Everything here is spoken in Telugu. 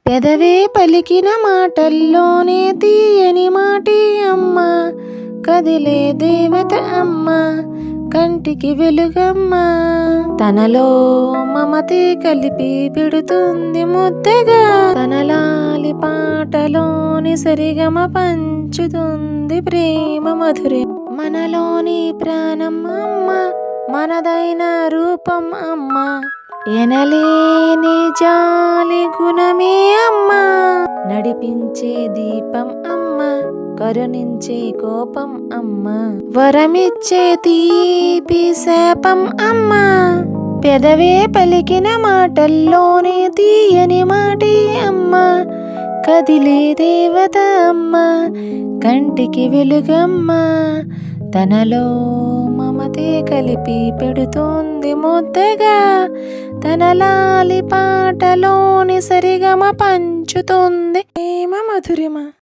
పెదవే పలికిన మాటల్లోనే తీయని మాటి అమ్మ, కదిలే దేవత అమ్మ, కంటికి వెలుగమ్మ. తనలో మమతే కలిపి పెడుతుంది ముద్దగా, తనలాలి పాటలోని సరిగమ పంచుతుంది ప్రేమ మధురే. మనలోని ప్రాణం అమ్మ, మనదైన రూపం అమ్మ, ఎనలేని జాలి గుణమే అమ్మ. నడిపించే దీపం అమ్మ, కరుణించే కోపం అమ్మ, వరమిచ్చే తీపి శాపం అమ్మ. పెదవే పలికిన మాటల్లోనే తీయని మాటి అమ్మ, కదిలే దేవత అమ్మ, కంటికి వెలుగమ్మ. తనలో మమతే కలిపి పెడుతుంది ముద్దగా, తనలాలి పాటలోని సరిగమ పంచుతుంది ప్రేమ మధురిమ.